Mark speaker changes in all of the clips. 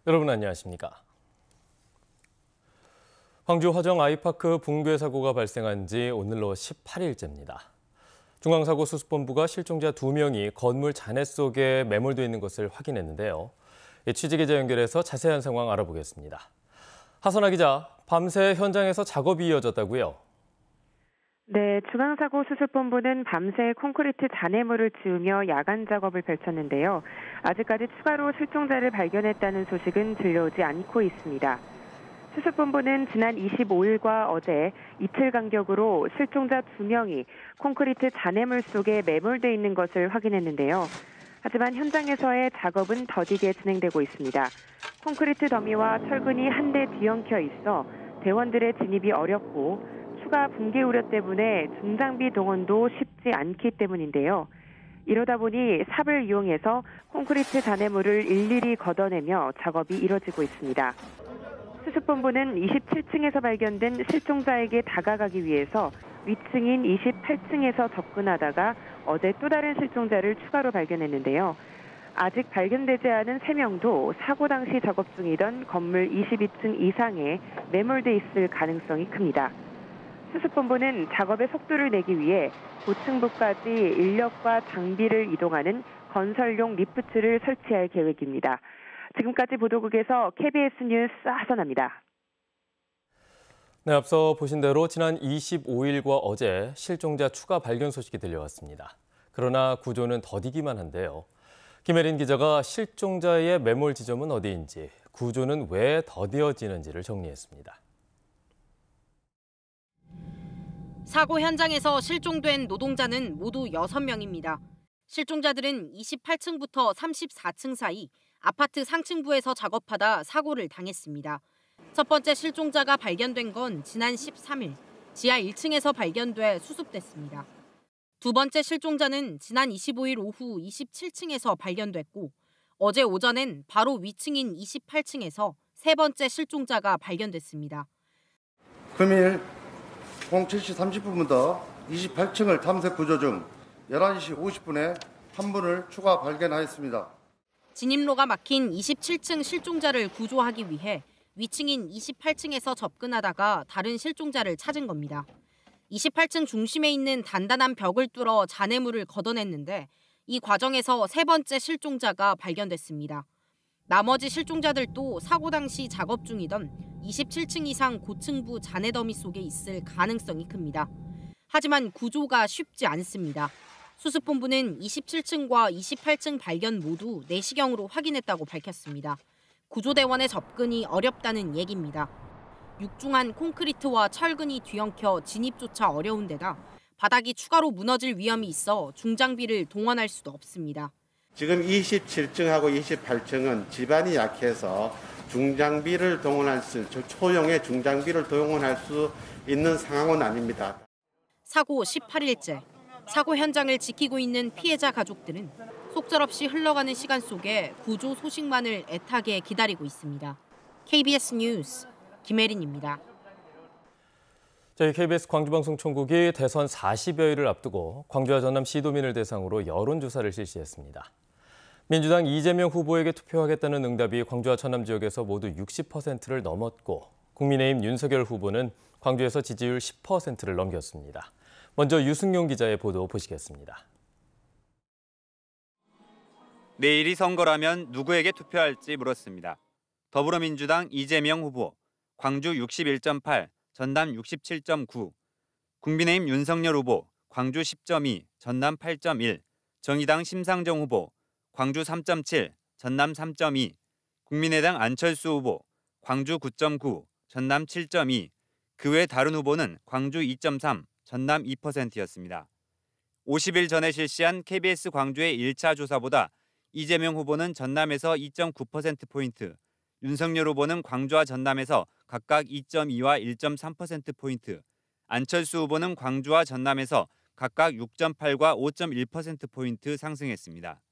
Speaker 1: 여러분 안녕하십니까? 광주 화정 아이파크 붕괴 사고가 발생한 지 오늘로 18일째입니다. 중앙사고수습본부가 실종자 2명이 건물 잔해 속에 매몰돼 있는 것을 확인했는데요. 취재기자 연결해서 자세한 상황 알아보겠습니다. 하선아 기자, 밤새 현장에서 작업이 이어졌다고요?
Speaker 2: 네, 중앙사고수습본부는 밤새 콘크리트 잔해물을 지우며 야간 작업을 펼쳤는데요. 아직까지 추가로 실종자를 발견했다는 소식은 들려오지 않고 있습니다. 수습본부는 지난 25일과 어제 이틀 간격으로 실종자 2명이 콘크리트 잔해물 속에 매몰돼 있는 것을 확인했는데요. 하지만 현장에서의 작업은 더디게 진행되고 있습니다. 콘크리트 더미와 철근이 한데 뒤엉켜 있어 대원들의 진입이 어렵고 추가 붕괴 우려 때문에 중장비 동원도 쉽지 않기 때문인데요. 이러다 보니 삽을 이용해서 콘크리트 잔해물을 일일이 걷어내며 작업이 이뤄지고 있습니다. 수습본부는 27층에서 발견된 실종자에게 다가가기 위해서 위층인 28층에서 접근하다가 어제 또 다른 실종자를 추가로 발견했는데요. 아직 발견되지 않은 3명도 사고 당시 작업 중이던 건물 22층 이상에 매몰돼 있을 가능성이 큽니다. 수습본부는 작업의 속도를 내기 위해 고층부까지 인력과 장비를 이동하는 건설용 리프트를 설치할 계획입니다. 지금까지 보도국에서 KBS 뉴스 하선아입니다.
Speaker 1: 네, 앞서 보신 대로 지난 25일과 어제 실종자 추가 발견 소식이 들려왔습니다. 그러나 구조는 더디기만 한데요. 김혜린 기자가 실종자의 매몰 지점은 어디인지, 구조는 왜 더디어지는지를 정리했습니다.
Speaker 3: 사고 현장에서 실종된 노동자는 모두 6명입니다. 실종자들은 28층부터 34층 사이 아파트 상층부에서 작업하다 사고를 당했습니다. 첫 번째 실종자가 발견된 건 지난 13일, 지하 1층에서 발견돼 수습됐습니다. 두 번째 실종자는 지난 25일 오후 27층에서 발견됐고, 어제 오전엔 바로 위층인 28층에서 세 번째 실종자가 발견됐습니다.
Speaker 4: 금일 07시 30분부터 28층을 탐색 구조 중 11시 50분에 한 분을 추가 발견하였습니다.
Speaker 3: 진입로가 막힌 27층 실종자를 구조하기 위해 위층인 28층에서 접근하다가 다른 실종자를 찾은 겁니다. 28층 중심에 있는 단단한 벽을 뚫어 잔해물을 걷어냈는데 이 과정에서 세 번째 실종자가 발견됐습니다. 나머지 실종자들도 사고 당시 작업 중이던 27층 이상 고층부 잔해 더미 속에 있을 가능성이 큽니다. 하지만 구조가 쉽지 않습니다. 수습본부는 27층과 28층 발견 모두 내시경으로 확인했다고 밝혔습니다. 구조대원의 접근이 어렵다는 얘기입니다. 육중한 콘크리트와 철근이 뒤엉켜 진입조차 어려운 데다 바닥이 추가로 무너질 위험이 있어 중장비를 동원할 수도 없습니다.
Speaker 5: 지금 27층하고 28층은 지반이 약해서 중장비를 동원할 초용의 중장비를 동원할 수 있는 상황은 아닙니다.
Speaker 3: 사고 18일째, 사고 현장을 지키고 있는 피해자 가족들은 속절없이 흘러가는 시간 속에 구조 소식만을 애타게 기다리고 있습니다. KBS 뉴스 김혜린입니다.
Speaker 1: 저희 KBS 광주방송총국이 대선 40여일을 앞두고 광주와 전남 시도민을 대상으로 여론조사를 실시했습니다. 민주당 이재명 후보에게 투표하겠다는 응답이 광주와 전남 지역에서 모두 60%를 넘었고, 국민의힘 윤석열 후보는 광주에서 지지율 10%를 넘겼습니다. 먼저 유승용 기자의 보도 보시겠습니다.
Speaker 6: 내일이 선거라면 누구에게 투표할지 물었습니다. 더불어민주당 이재명 후보, 광주 61.8, 전남 67.9, 국민의힘 윤석열 후보, 광주 10.2, 전남 8.1, 정의당 심상정 후보, 광주 3.7, 전남 3.2, 국민의당 안철수 후보, 광주 9.9, 전남 7.2, 그 외 다른 후보는 광주 2.3, 전남 2%였습니다. 50일 전에 실시한 KBS 광주의 1차 조사보다 이재명 후보는 전남에서 2.9%포인트, 윤석열 후보는 광주와 전남에서 각각 2.2와 1.3%포인트, 안철수 후보는 광주와 전남에서 각각 6.8과 5.1%포인트 상승했습니다.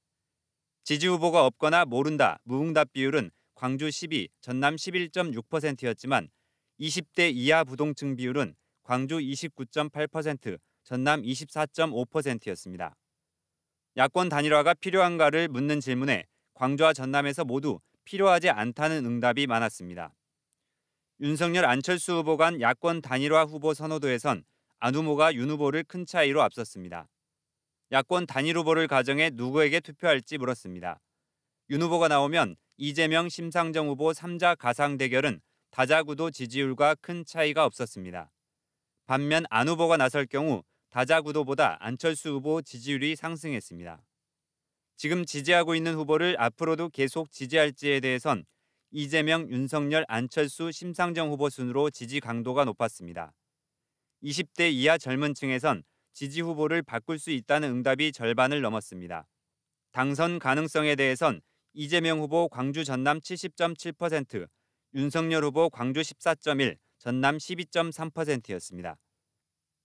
Speaker 6: 지지 후보가 없거나 모른다, 무응답 비율은 광주 12, 전남 11.6%였지만 20대 이하 부동층 비율은 광주 29.8%, 전남 24.5%였습니다. 야권 단일화가 필요한가를 묻는 질문에 광주와 전남에서 모두 필요하지 않다는 응답이 많았습니다. 윤석열 안철수 후보 간 야권 단일화 후보 선호도에선 안 후보가 윤 후보를 큰 차이로 앞섰습니다. 야권 단일 후보를 가정해 누구에게 투표할지 물었습니다. 윤 후보가 나오면 이재명, 심상정 후보 3자 가상 대결은 다자구도 지지율과 큰 차이가 없었습니다. 반면 안 후보가 나설 경우 다자구도보다 안철수 후보 지지율이 상승했습니다. 지금 지지하고 있는 후보를 앞으로도 계속 지지할지에 대해선 이재명, 윤석열, 안철수, 심상정 후보 순으로 지지 강도가 높았습니다. 20대 이하 젊은 층에선 지지 후보를 바꿀 수 있다는 응답이 절반을 넘었습니다. 당선 가능성에 대해선 이재명 후보 광주 전남 70.7%, 윤석열 후보 광주 14.1%, 전남 12.3%였습니다.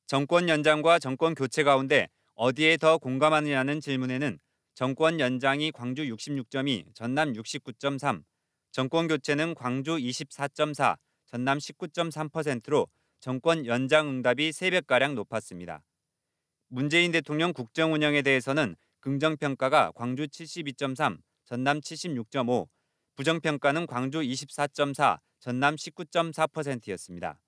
Speaker 6: 정권 연장과 정권 교체 가운데 어디에 더 공감하느냐는 질문에는 정권 연장이 광주 66.2, 전남 69.3, 정권 교체는 광주 24.4, 전남 19.3%로 정권 연장 응답이 3배가량 높았습니다. 문재인 대통령 국정 운영에 대해서는 긍정평가가 광주 72.3, 전남 76.5, 부정평가는 광주 24.4, 전남 19.4%였습니다.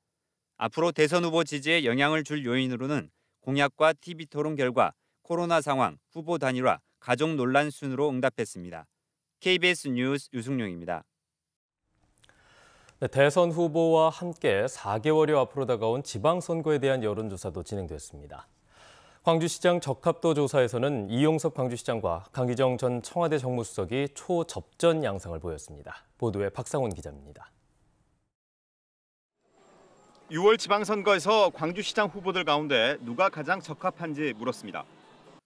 Speaker 6: 앞으로 대선 후보 지지에 영향을 줄 요인으로는 공약과 TV토론 결과, 코로나 상황, 후보 단일화, 가족 논란 순으로 응답했습니다. KBS 뉴스 유승용입니다.
Speaker 1: 네, 대선 후보와 함께 4개월여 앞으로 다가온 지방선거에 대한 여론조사도 진행됐습니다. 광주시장 적합도 조사에서는 이용섭 광주시장과 강기정 전 청와대 정무수석이 초접전 양상을 보였습니다. 보도에 박상훈 기자입니다.
Speaker 7: 6월 지방선거에서 광주시장 후보들 가운데 누가 가장 적합한지 물었습니다.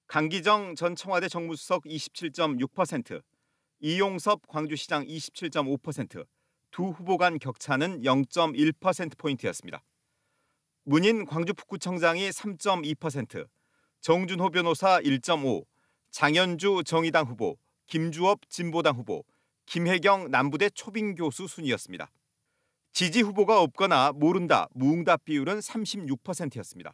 Speaker 7: 강기정 전 청와대 정무수석 27.6%, 이용섭 광주시장 27.5%, 두 후보 간 격차는 0.1%포인트였습니다. 문인 광주북구청장이 3.2%, 정준호 변호사 1.5%, 장현주 정의당 후보, 김주업 진보당 후보, 김혜경 남부대 초빙 교수 순이었습니다. 지지 후보가 없거나 모른다, 무응답 비율은 36%였습니다.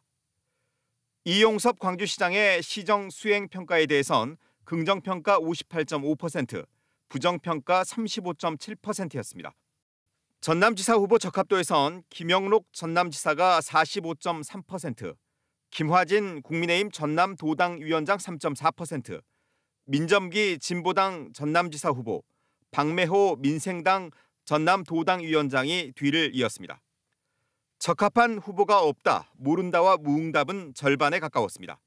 Speaker 7: 이용섭 광주시장의 시정 수행 평가에 대해선 긍정평가 58.5%, 부정평가 35.7%였습니다. 전남지사 후보 적합도에선 김영록 전남지사가 45.3%, 김화진 국민의힘 전남도당위원장 3.4%, 민점기 진보당 전남지사 후보, 박매호 민생당 전남도당위원장이 뒤를 이었습니다. 적합한 후보가 없다, 모른다와 무응답은 절반에 가까웠습니다.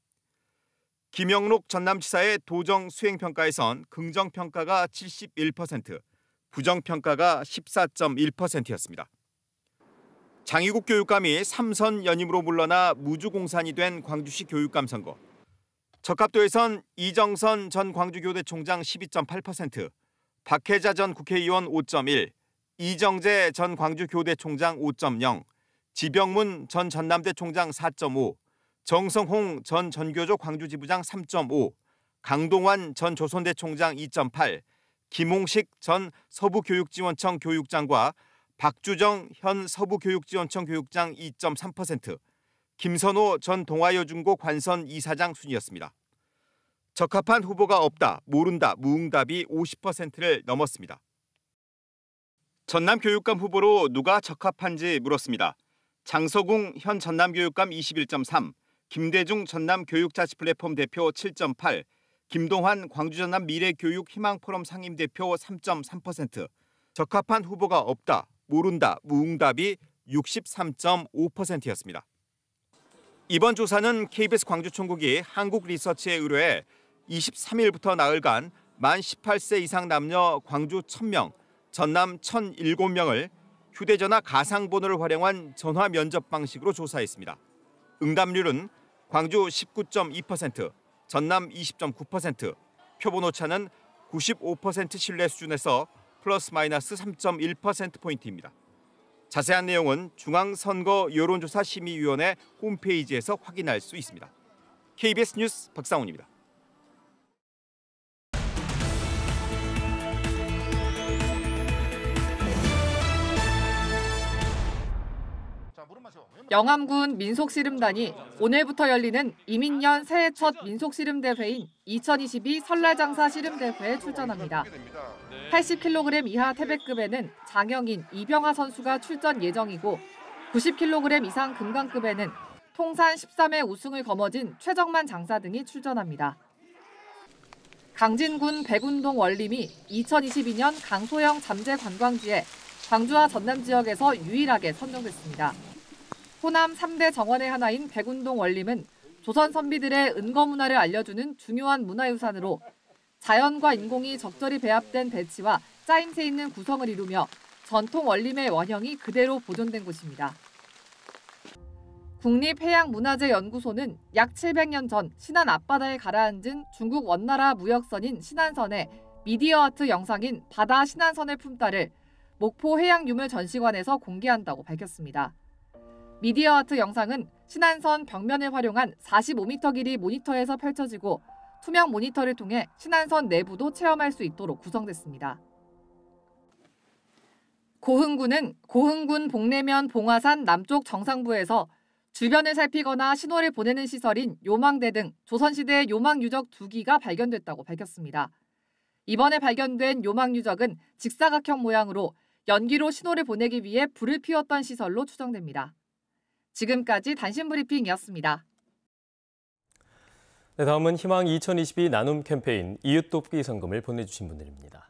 Speaker 7: 김영록 전남지사의 도정 수행평가에선 긍정평가가 71%, 부정평가가 14.1%였습니다. 장희국 교육감이 3선 연임으로 물러나 무주공산이 된 광주시 교육감 선거. 적합도에선 이정선 전 광주교대총장 12.8%, 박혜자 전 국회의원 5.1%, 이정재 전 광주교대총장 5.0%, 지병문 전 전남대 총장 4.5%, 정성홍 전 전교조 광주지부장 3.5%, 강동환 전 조선대 총장 2.8%, 김홍식 전 서부교육지원청 교육장과 박주정 현 서부교육지원청 교육장 2.3%, 김선호 전 동아여중고 관선 이사장 순이었습니다. 적합한 후보가 없다, 모른다, 무응답이 50%를 넘었습니다. 전남교육감 후보로 누가 적합한지 물었습니다. 장서궁 현 전남교육감 21.3%, 김대중 전남교육자치플랫폼 대표 7.8%, 김동환 광주전남 미래교육희망포럼 상임대표 3.3%, 적합한 후보가 없다, 모른다, 무응답이 63.5%였습니다. 이번 조사는 KBS 광주총국이 한국리서치에 의뢰해 23일부터 나흘간 만 18세 이상 남녀 광주 1000명, 전남 1007명을 휴대전화 가상번호를 활용한 전화 면접 방식으로 조사했습니다. 응답률은 광주 19.2%, 전남 20.9%, 표본 오차는 95% 신뢰 수준에서 플러스 마이너스 3.1%포인트입니다. 자세한 내용은 중앙선거 여론조사심의위원회 홈페이지에서 확인할 수 있습니다. KBS 뉴스 박상훈입니다.
Speaker 8: 영암군 민속씨름단이 오늘부터 열리는 이민년 새해 첫 민속씨름대회인 2022 설날장사 씨름대회에 출전합니다. 80kg 이하 태백급에는 장영인, 이병하 선수가 출전 예정이고 90kg 이상 금강급에는 통산 13회 우승을 거머쥔 최정만 장사 등이 출전합니다. 강진군 백운동 원림이 2022년 강소형 잠재 관광지에 광주와 전남 지역에서 유일하게 선정됐습니다. 호남 3대 정원의 하나인 백운동 원림은 조선 선비들의 은거 문화를 알려주는 중요한 문화유산으로 자연과 인공이 적절히 배합된 배치와 짜임새 있는 구성을 이루며 전통 원림의 원형이 그대로 보존된 곳입니다. 국립해양문화재연구소는 약 700년 전 신안 앞바다에 가라앉은 중국 원나라 무역선인 신안선의 미디어 아트 영상인 바다 신안선의 품달을 목포 해양유물전시관에서 공개한다고 밝혔습니다. 미디어 아트 영상은 신안선 벽면을 활용한 45m 길이 모니터에서 펼쳐지고 투명 모니터를 통해 신안선 내부도 체험할 수 있도록 구성됐습니다. 고흥군은 고흥군 복내면 봉화산 남쪽 정상부에서 주변을 살피거나 신호를 보내는 시설인 요망대 등 조선시대 요망 유적 2기가 발견됐다고 밝혔습니다. 이번에 발견된 요망 유적은 직사각형 모양으로 연기로 신호를 보내기 위해 불을 피웠던 시설로 추정됩니다. 지금까지 단신 브리핑이었습니다.
Speaker 1: 네, 다음은 희망 2022 나눔 캠페인 이웃 돕기 성금을 보내주신 분들입니다.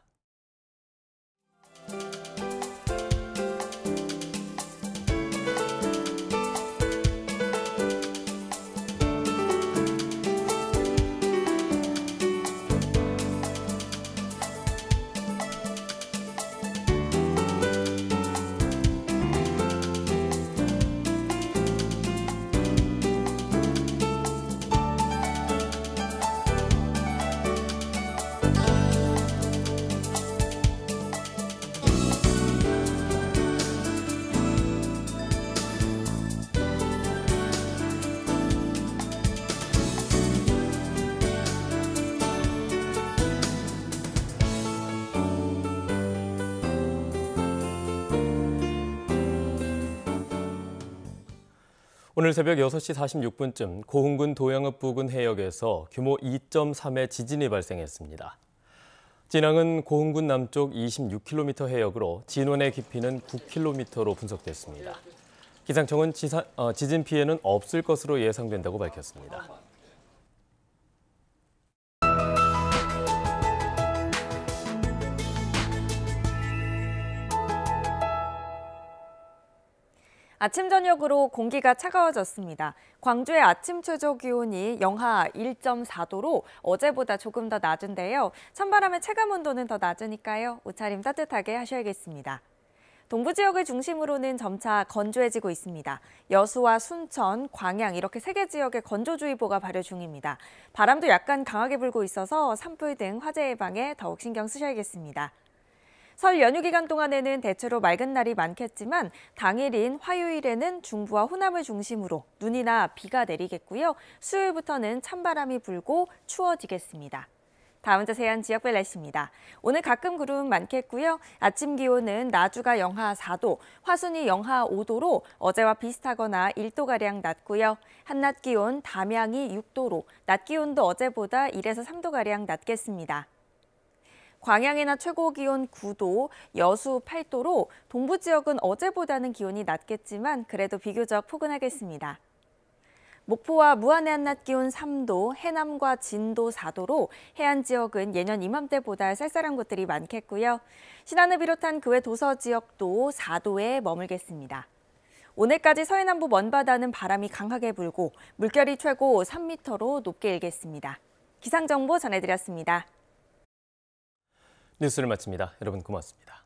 Speaker 1: 오늘 새벽 6시 46분쯤 고흥군 도영읍 부근 해역에서 규모 2.3의 지진이 발생했습니다. 진앙은 고흥군 남쪽 26km 해역으로 진원의 깊이는 9km로 분석됐습니다. 기상청은 지진 피해는 없을 것으로 예상된다고 밝혔습니다.
Speaker 9: 아침 저녁으로 공기가 차가워졌습니다. 광주의 아침 최저 기온이 영하 1.4도로 어제보다 조금 더 낮은데요. 찬바람의 체감 온도는 더 낮으니까요. 옷차림 따뜻하게 하셔야겠습니다. 동부 지역을 중심으로는 점차 건조해지고 있습니다. 여수와 순천, 광양 이렇게 3개 지역에 건조주의보가 발효 중입니다. 바람도 약간 강하게 불고 있어서 산불 등 화재 예방에 더욱 신경 쓰셔야겠습니다. 설 연휴 기간 동안에는 대체로 맑은 날이 많겠지만 당일인 화요일에는 중부와 호남을 중심으로 눈이나 비가 내리겠고요. 수요일부터는 찬바람이 불고 추워지겠습니다. 다음 자세한 지역별 날씨입니다. 오늘 가끔 구름 많겠고요. 아침 기온은 나주가 영하 4도, 화순이 영하 5도로 어제와 비슷하거나 1도가량 낮고요. 한낮 기온 담양이 6도로 낮 기온도 어제보다 1에서 3도가량 낮겠습니다. 광양이나 최고 기온 9도, 여수 8도로 동부 지역은 어제보다는 기온이 낮겠지만 그래도 비교적 포근하겠습니다. 목포와 무안의 한낮 기온 3도, 해남과 진도 4도로 해안 지역은 예년 이맘때보다 쌀쌀한 곳들이 많겠고요. 신안을 비롯한 그 외 도서 지역도 4도에 머물겠습니다. 오늘까지 서해남부 먼바다는 바람이 강하게 불고 물결이 최고 3m로 높게 일겠습니다. 기상정보 전해드렸습니다.
Speaker 1: 뉴스를 마칩니다. 여러분 고맙습니다.